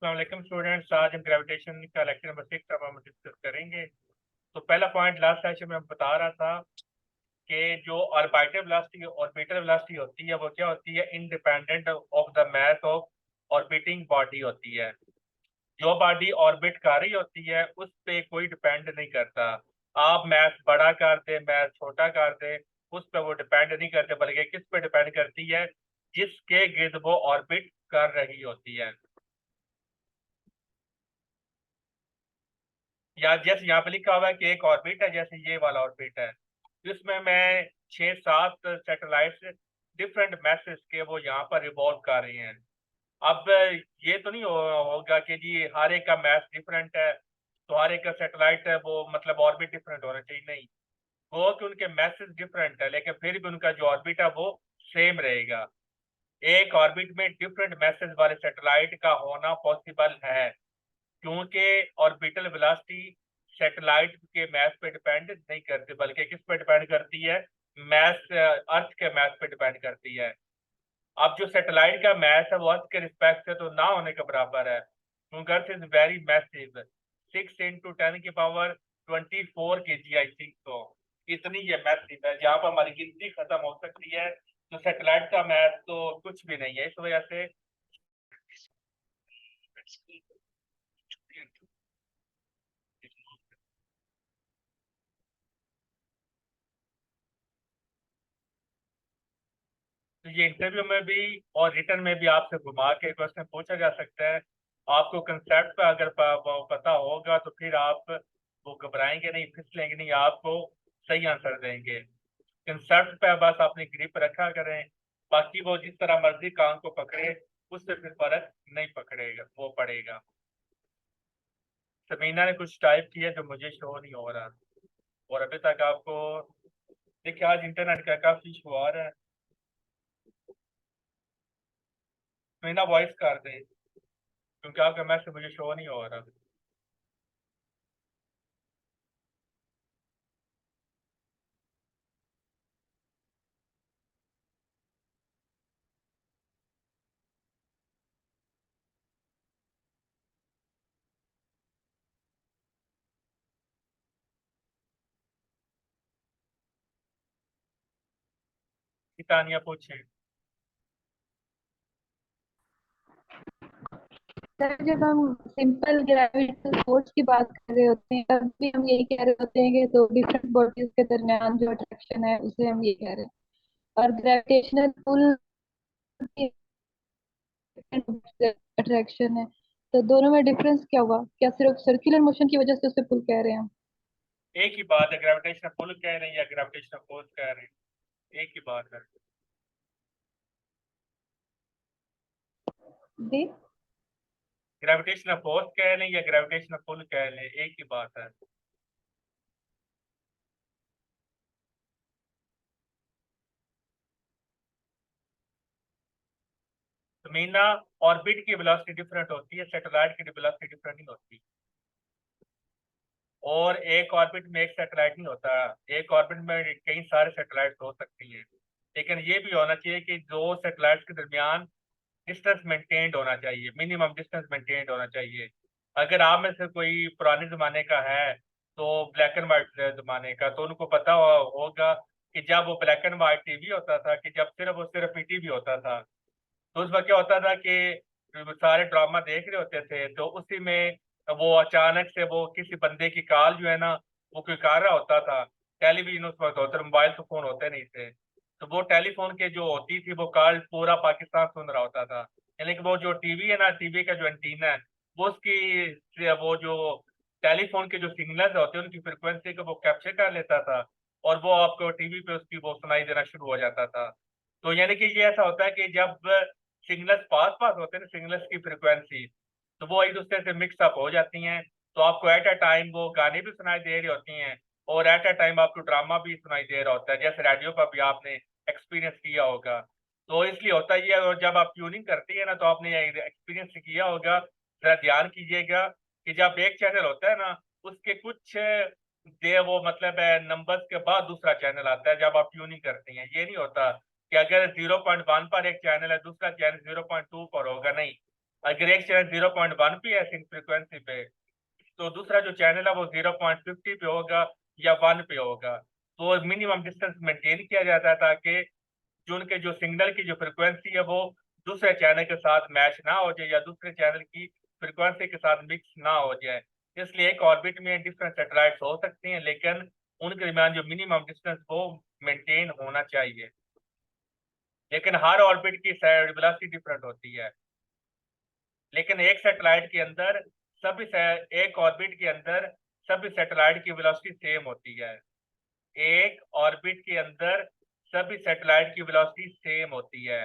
अस्सलाम स्टूडेंट्स, आज हम ग्रेविटेशन का लेक्चर नंबर 6 अब हम डिस्कस करेंगे। तो पहला पॉइंट लास्ट सेशन में हम बता रहा था कि जो ऑर्बिटल वेलोसिटी ऑर्बिटल वेलोसिटी होती है वो क्या होती है, independent of the mass of orbiting body होती है। जो बॉडी ऑर्बिट कर रही होती है उस पे कोई डिपेंड नहीं करता। आप मैथ बड़ा कर दे, मैथ छोटा कर दे, उस पर वो डिपेंड नहीं करते, बल्कि किस पे डिपेंड करती है, जिसके गिर्द वो ऑर्बिट कर रही होती है। या जैसे यहाँ पे लिखा हुआ है कि एक ऑर्बिट है, जैसे ये वाला ऑर्बिट है, जिसमें मैं 6-7 सैटेलाइट्स डिफरेंट मैसेज के वो यहाँ पर रिवॉल्व कर रही हैं। अब ये तो नहीं होगा कि जी हर एक का मैथ डिफरेंट है तो हर एक का सैटेलाइट है वो मतलब ऑर्बिट डिफरेंट होना चाहिए, नहीं। वो कि उनके मैसेज डिफरेंट है लेकिन फिर भी उनका जो ऑर्बिट है वो सेम रहेगा। एक ऑर्बिट में डिफरेंट मैसेज वाले सैटेलाइट का होना पॉसिबल है, क्योंकि ऑर्बिटल वेलोसिटी सैटेलाइट के मास पे डिपेंड नहीं करती, बल्कि किस पे डिपेंड करती है, मास अर्थ के मास पे डिपेंड करती है। अब जो सैटेलाइट का मास है वो अर्थ के रिस्पेक्ट से तो ना होने के बराबर है, क्योंकि earth is very massive, 6 × 10⁻24 kg I think. तो इतनी ये मैसिव है, जहाँ पर हमारी गिनती खत्म हो सकती है। तो सैटेलाइट का मास तो कुछ भी नहीं है, इस वजह से तो ये इंटरव्यू में भी और रिटर्न में भी आपसे घुमा के क्वेश्चन पूछा जा सकता है। आपको कंसेप्ट पे अगर पता होगा तो फिर आप वो घबराएंगे नहीं, फिसलेंगे नहीं, आपको सही आंसर देंगे। कंसेप्ट पे बस अपनी ग्रिप रखा करें, बाकी वो जिस तरह मर्जी काम को पकड़े उससे फिर फर्क नहीं पकड़ेगा, वो पड़ेगा। समीना ने कुछ टाइप किया जो मुझे शो नहीं हो रहा, और अभी तक आपको देखिए आज इंटरनेट का काफी इशू आ रहा है। समीना वॉइस कर दे, क्योंकि आपका मैसेज मुझे शो नहीं हो रहा। तानिया पूछे। सर, जब हम सिंपल ग्रेविटेशनल फोर्स की बात कर रहे होते हैं तब भी हम यही कह रहे होते हैं कि दो डिफरेंट बॉडीज के दरमियान जो अट्रैक्शन है उसे हम ये कह रहे हैं। और ग्रेविटेशनल पुल अट्रैक्शन है, तो दोनों में डिफरेंस क्या हुआ? क्या सिर्फ सर्कुलर मोशन की वजह से उसे पुल कह रहे हैं हम? एक ही बात है, ग्रेविटेशनल पुल कह रहे हैं या ग्रेविटेशनल फोर्स कह रहे हैं, एक ही बात है। जी। ग्रेविटेशनल फोर्स कह रहे हैं या ग्रेविटेशनल पुल कह रहे हैं, एक ही बात है। तो मीना, ऑर्बिट की वेलोसिटी डिफरेंट होती है, सैटेलाइट की वेलोसिटी डिफरेंट नहीं होती। और एक ऑर्बिट में एक सैटेलाइट नहीं होता, एक ऑर्बिट में कई सारे सैटेलाइट हो सकती हैं। लेकिन ये भी होना चाहिए कि दो सैटेलाइट के दरमियान डिस्टेंस मेंटेन्ड होना चाहिए, मिनिमम डिस्टेंस मेंटेन्ड होना चाहिए। अगर आप में से कोई पुराने जमाने का है, तो ब्लैक एंड व्हाइट जमाने का, तो उनको पता होगा कि जब वो ब्लैक एंड व्हाइट टीवी होता था, कि जब सिर्फ वो सिर्फ टीवी होता था, तो उसमें क्या होता था कि सारे ड्रामा देख रहे होते थे, तो उसी में वो अचानक से वो किसी बंदे की कॉल जो है ना, वो कोई कर रहा होता था। टेलीविजन उस वक्त होते, मोबाइल तो फोन होते नहीं थे, तो वो टेलीफोन के जो होती थी वो कॉल पूरा पाकिस्तान सुन रहा होता था। यानी कि वो जो टीवी है ना, टीवी का जो एंटीना है, वो उसकी वो जो टेलीफोन के जो सिग्नल्स होते हैं उनकी फ्रिक्वेंसी को वो कैप्चर कर लेता था, और वो आपको टीवी पे उसकी वो सुनाई देना शुरू हो जाता था। तो यानी कि ये ऐसा होता है कि जब सिग्नल्स पास पास होते हैं ना, सिग्नल्स की फ्रिक्वेंसी, तो वो एक दूसरे से मिक्सअप हो जाती हैं। तो आपको एट अ टाइम वो गाने भी सुनाई दे रही होती हैं, और एट अ टाइम आपको ड्रामा भी सुनाई दे रहा होता है, जैसे रेडियो पर भी आपने एक्सपीरियंस किया होगा। तो इसलिए होता ही है, और जब आप ट्यूनिंग करती है ना तो आपने एक्सपीरियंस किया होगा। जरा ध्यान कीजिएगा कि जब एक चैनल होता है ना, उसके कुछ दे वो मतलब है नंबर्स के बाद दूसरा चैनल आता है जब आप ट्यूनिंग करती हैं। ये नहीं होता कि अगर 0.1 पर एक चैनल है दूसरा चैनल 0.2 पर होगा, नहीं। अगर एक चैनल 0.1 पे है सिंक फ्रीक्वेंसी पे, तो दूसरा जो चैनल है वो 0.50 पे होगा या 1 पे होगा। तो मिनिमम डिस्टेंस मेंटेन किया जाता है ताकि जो उनके जो सिग्नल की जो फ्रिक्वेंसी है वो दूसरे चैनल के साथ मैच ना हो जाए या दूसरे चैनल की फ्रिक्वेंसी के साथ मिक्स ना हो जाए। इसलिए एक ऑर्बिट में डिफरेंट सैटेलाइट्स हो सकती हैं, लेकिन उनके दरमियान जो मिनिमम डिस्टेंस वो मेंटेन होना चाहिए। लेकिन हर ऑर्बिट की वेलोसिटी डिफरेंट होती है। लेकिन एक सैटेलाइट के अंदर एक ऑर्बिट के अंदर सभी सैटेलाइट की वेलोसिटी सेम होती है। एक ऑर्बिट के अंदर सभी सैटेलाइट की वेलोसिटी सेम होती है।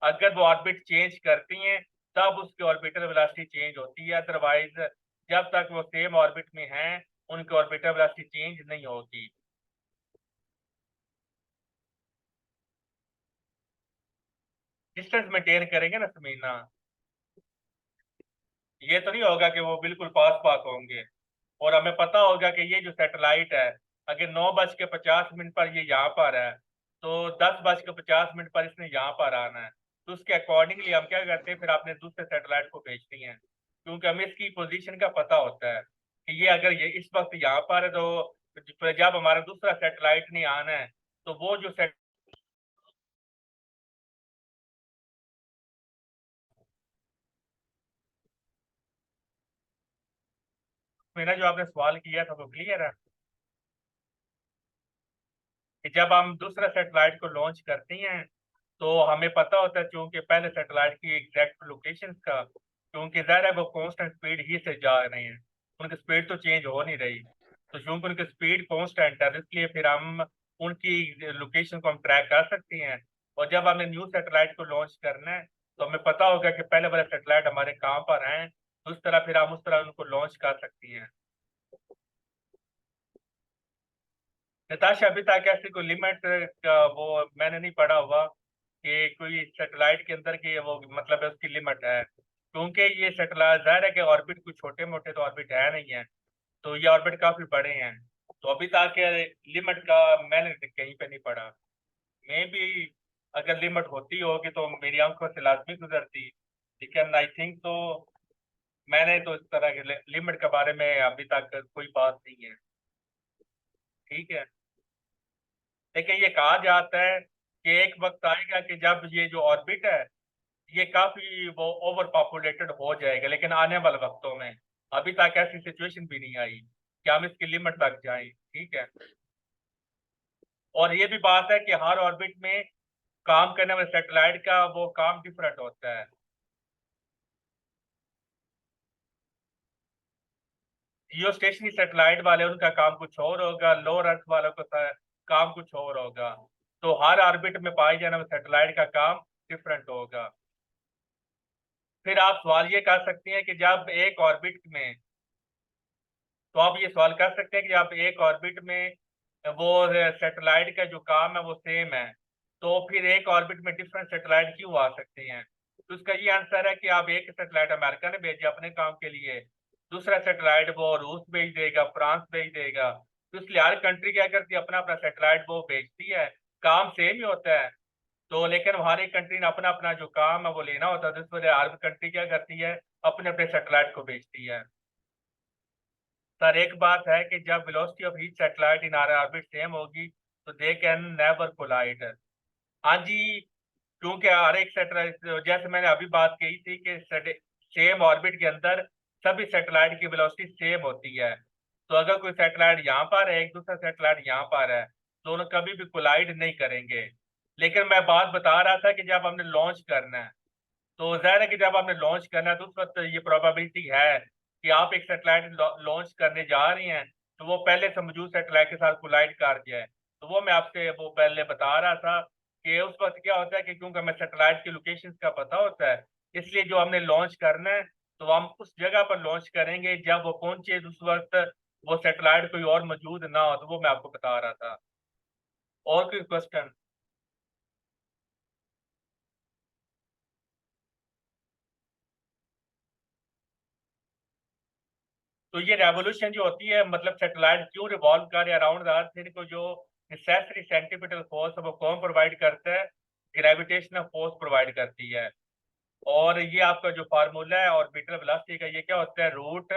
अगर वो ऑर्बिट चेंज करती हैं तब उसकी ऑर्बिटल वेलोसिटी चेंज होती है, अदरवाइज जब तक वो सेम ऑर्बिट में हैं उनकी ऑर्बिटल वेलोसिटी चेंज नहीं होगी। डिस्टेंस मेंटेन करेंगे ना समीना, ये तो नहीं होगा कि वो बिल्कुल पास पास होंगे। और हमें पता होगा कि ये जो सैटेलाइट है, अगर 9:50 पर ये यहाँ पर है तो 10:50 पर इसने यहाँ पर आना है। तो उसके अकॉर्डिंगली हम क्या करते हैं, फिर अपने दूसरे सैटेलाइट को भेजते हैं, क्योंकि हमें इसकी पोजीशन का पता होता है कि ये अगर ये इस वक्त यहाँ पर है तो जब हमारा दूसरा सैटेलाइट नहीं आना है तो वो जो मेरा जो आपने सवाल किया था वो क्लियर है कि जब हम दूसरा सैटेलाइट को लॉन्च करते हैं तो हमें पता होता है क्योंकि पहले सैटेलाइट की एग्जैक्ट लोकेशन का, क्योंकि ज़ाहिर है वो कांस्टेंट स्पीड ही से जा रहे हैं, उनकी स्पीड तो चेंज हो नहीं रही। तो क्योंकि उनकी स्पीड कांस्टेंट है इसलिए फिर हम उनकी लोकेशन को हम ट्रैक कर सकते हैं। और जब हमें न्यू सैटेलाइट को लॉन्च करना है तो हमें पता होगा कि पहले वाले सैटेलाइट हमारे कहाँ पर हैं, तो उस तरह फिर हम उस तरह उनको लॉन्च कर सकती हैं। नताशा, अभी तक ऐसी कोई लिमिट का वो मैंने नहीं पढ़ा हुआ कि कोई सैटेलाइट के अंदर की वो मतलब है उसकी लिमिट है, क्योंकि ये सैटेलाइट जाहिर है कि ऑर्बिट कुछ छोटे मोटे तो ऑर्बिट है नहीं है, तो ये ऑर्बिट काफी बड़े हैं। तो अभी तक लिमिट का मैंने कहीं पे नहीं पढ़ा। मे भी अगर लिमिट होती होगी तो मेरी आंखों से लाजमी गुजरती, लेकिन आई थिंक तो मैंने तो इस तरह के लिमिट के बारे में अभी तक कोई बात नहीं है। ठीक है, लेकिन ये कहा जाता है कि एक वक्त आएगा कि जब ये जो ऑर्बिट है ये काफी वो ओवर पॉपुलेटेड हो जाएगा, लेकिन आने वाले वक्तों में। अभी तक ऐसी सिचुएशन भी नहीं आई कि हम इसकी लिमिट तक जाएं। ठीक है, और ये भी बात है कि हर ऑर्बिट में काम करने वाले सैटेलाइट का वो काम डिफरेंट होता है। जियो स्टेशनरी सैटेलाइट वाले उनका काम कुछ और होगा, लोअर अर्थ वालों का काम कुछ और होगा। तो हर ऑर्बिट में पाए जाने वाले सैटेलाइट का काम डिफरेंट होगा। फिर आप सवाल ये कर सकते हैं कि जब एक ऑर्बिट में, तो आप ये सवाल कर सकते हैं कि आप एक ऑर्बिट में वो सैटेलाइट का जो काम है वो सेम है, तो फिर एक ऑर्बिट में डिफरेंट सैटेलाइट क्यों आ सकते हैं। तो उसका ये आंसर है कि आप एक सैटेलाइट अमेरिका ने भेजा अपने काम के लिए, दूसरा सैटेलाइट वो रूस भेज देगा, फ्रांस भेज देगा। तो इसलिए हर कंट्री क्या करती है, अपना अपना सैटेलाइट वो भेजती है, काम सेम ही होता है। तो लेकिन हर एक कंट्री ने अपना अपना जो काम है वो लेना होता है, तो इस वजह हर कंट्री क्या करती है, अपने अपने सैटेलाइट को भेजती है। सर एक बात है कि जब velocity of each satellite in are orbit same होगी तो दे कैन नेवर कोलाइड। हाँ जी, क्योंकि हर एक सैटेलाइट, जैसे मैंने अभी बात कही थी कि सेम ऑर्बिट के अंदर सभी सैटेलाइट की वेलोसिटी सेम होती है। तो अगर कोई सैटेलाइट यहाँ पर है, एक दूसरा सैटेलाइट यहाँ पर है, दोनों कभी भी कोलाइड नहीं करेंगे। लेकिन मैं बात बता रहा था कि जब हमने लॉन्च करना है, तो जाहिर है कि जब आपने लॉन्च करना है तो उस वक्त ये प्रोबेबिलिटी है कि आप एक सैटेलाइट लॉन्च करने जा रही हैं तो वो पहले से मौजूद सैटेलाइट के साथ कोलाइड कर जाए। तो वो मैं आपसे वो पहले बता रहा था कि उस वक्त क्या होता है कि क्योंकि हमें सैटेलाइट की लोकेशन का पता होता है, इसलिए जो हमने लॉन्च करना है तो हम उस जगह पर लॉन्च करेंगे जब वो पहुंचे उस वक्त वो सैटेलाइट कोई और मौजूद ना हो। तो वो मैं आपको बता रहा था। और कोई क्वेश्चन? तो ये रेवोल्यूशन जो होती है, मतलब सैटेलाइट क्यों रिवॉल्व कर रहे अराउंड द अर्थ, इनको जो नेसेसरी सेंट्रीपिटल फोर्स है वो कौन प्रोवाइड करता है, ग्रेविटेशनल फोर्स प्रोवाइड करती है। और ये आपका जो फार्मूला है ऑर्बिटल वेलोसिटी का, ये क्या होता है, रूट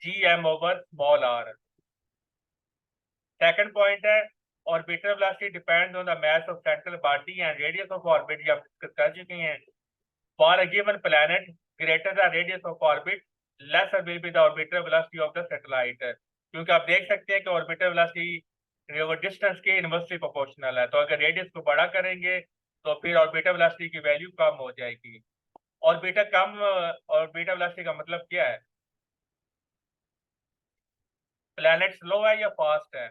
Gm/r। सेकंड पॉइंट है, orbital velocity depends on the mass of central body and radius of orbit, ये आप डिस्कस कर चुके हैं। For a given planet greater the radius of orbit laser will be the orbital velocity of the satellite, क्योंकि आप देख सकते हैं कि ऑर्बिटल वेलोसिटी वो डिस्टेंस के इनवर्सली प्रोपोर्शनल है, तो अगर रेडियस को बड़ा करेंगे तो फिर ऑर्बिटल वेलोसिटी की वैल्यू कम हो जाएगी। ऑर्बिटल वेलोसिटी का मतलब क्या है, प्लैनेट स्लो है या फास्ट है?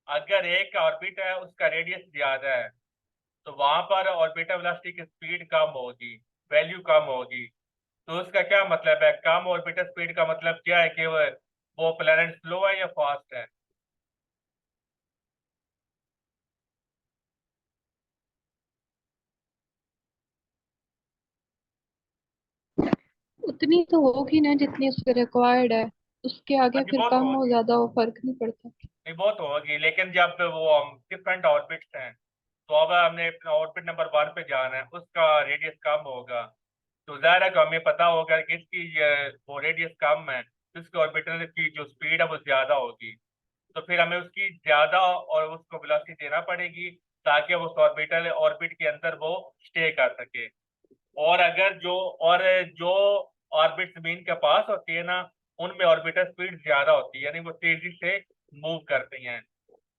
अगर एक ऑर्बिट है उसका रेडियस ज्यादा है तो वहां पर ऑर्बिटल वेलोसिटी की स्पीड कम होगी, वैल्यू कम होगी। तो उसका क्या मतलब है, कम ऑर्बिटल स्पीड का मतलब क्या है कि वो प्लैनेट स्लो है या फास्ट है? उतनी तो होगी ना जितनी उसके रिक्वायर्ड है, उसके हाँ आगे जी, फिर बहुत कम हो होगी। ज्यादा वो फर्क नहीं पड़ता। नहीं, बहुत होगी, लेकिन जब वो डिफरेंट ऑर्बिट्स हैं तो अब हमने ऑर्बिट नंबर 1 पे जाना है, उसका रेडियस कम होगा, तो जाहिर है कि हमें पता होगा कि इसकी वो रेडियस कम है, तो इसके ऑर्बिटल की जो स्पीड है वो ज्यादा होगी। तो फिर हमें उसकी ज्यादा और उसको वेलोसिटी देना पड़ेगी ताकि वो ऑर्बिटल ऑर्बिट के अंदर वो स्टे कर सके। और अगर जो ऑर्बिट जमीन के पास होती है ना, उनमें ऑर्बिटल स्पीड ज्यादा होती है, यानी वो तेजी से मूव करती हैं।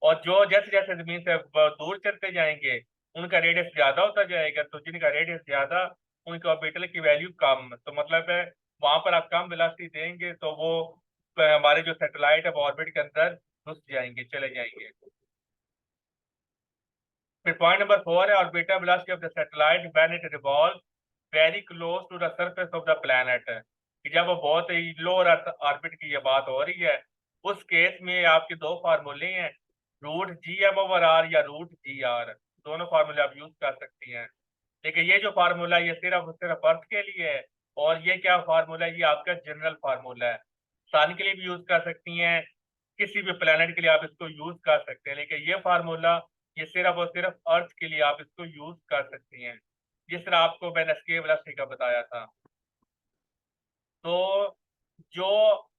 और जो जैसे जैसे जमीन से दूर चलते जाएंगे उनका रेडियस ज्यादा होता जाएगा, तो जिनका रेडियस ज्यादा उनके ऑर्बिटल की वैल्यू कम, तो मतलब है वहां पर आप कम वेलोसिटी देंगे तो वो हमारे जो सैटेलाइट है वो ऑर्बिट के अंदर घुस जाएंगे, चले जाएंगे। फिर पॉइंट नंबर 4 है orbital velocity of the satellite when it revolve very close to the surface of the planet, कि जब वो बहुत ही लो अर्थ ऑर्बिट की ये बात हो रही है, उस केस में आपके दो फार्मूले हैं, रूट Gm/r या रूट Gr, दोनों फार्मूले आप यूज कर सकती हैं। लेकिन ये जो फार्मूला है ये सिर्फ सिर्फ अर्थ के लिए है, और ये क्या फार्मूला है, ये आपका जनरल फार्मूला है। सन के लिए भी यूज कर सकती हैं, किसी भी प्लेनेट के लिए आप इसको यूज कर सकते हैं, लेकिन ये फार्मूला ये सिर्फ और सिर्फ अर्थ के लिए आप इसको यूज कर सकती हैं, जिस तरह आपको मैंने स्केप वेलोसिटी का बताया था। तो जो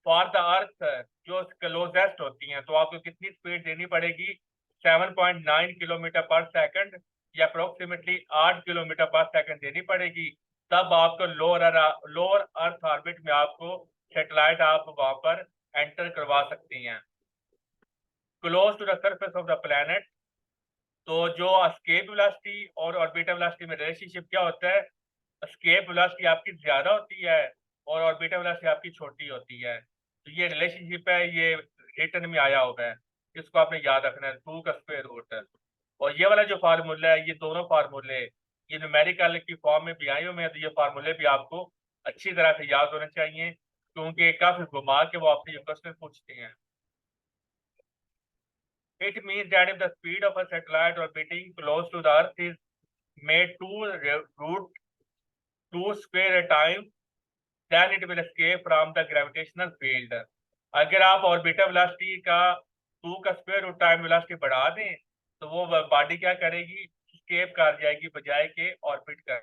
फॉर द अर्थ जो क्लोजेस्ट होती हैं तो आपको कितनी स्पीड देनी पड़ेगी, 7.9 किलोमीटर पर सेकंड या अप्रोक्सीमेटली 8 किलोमीटर पर सेकंड देनी पड़ेगी, तब आपको लोअर अर्थ ऑर्बिट में आपको सैटेलाइट आप वहां पर एंटर करवा सकती हैं, close to the surface of the planet. तो जो एस्केप वेलोसिटी और ऑर्बिटल वेलोसिटी में रिलेशनशिप क्या होता है, एस्केप वेलोसिटी आपकी ज्यादा होती है और ऑर्बिटल वेलोसिटी आपकी छोटी होती है, तो ये रिलेशनशिप है, ये रिटर्न में आया हुआ है, इसको आपने याद रखना है, 2 का स्क्वायर रूट है। और ये वाला जो फार्मूला है, ये दोनों फार्मूले ये न्यूमेरिकल की फॉर्म में भी आए हुए हैं, तो ये फार्मूले भी आपको अच्छी तरह से याद होने चाहिए, क्योंकि काफी घुमा के वो आपसे ये क्वेश्चन पूछते हैं। It means that if the speed of a satellite orbiting close to the Earth is made 2 square times, then it will escape from the gravitational field. अगर आप ऑर्बिटल वेलोसिटी का 2 का स्क्वायर रूट टाइम वेलोसिटी बढ़ा दें तो वो body क्या करेगी, स्केप कर जाएगी बजाय के ऑर्बिट कर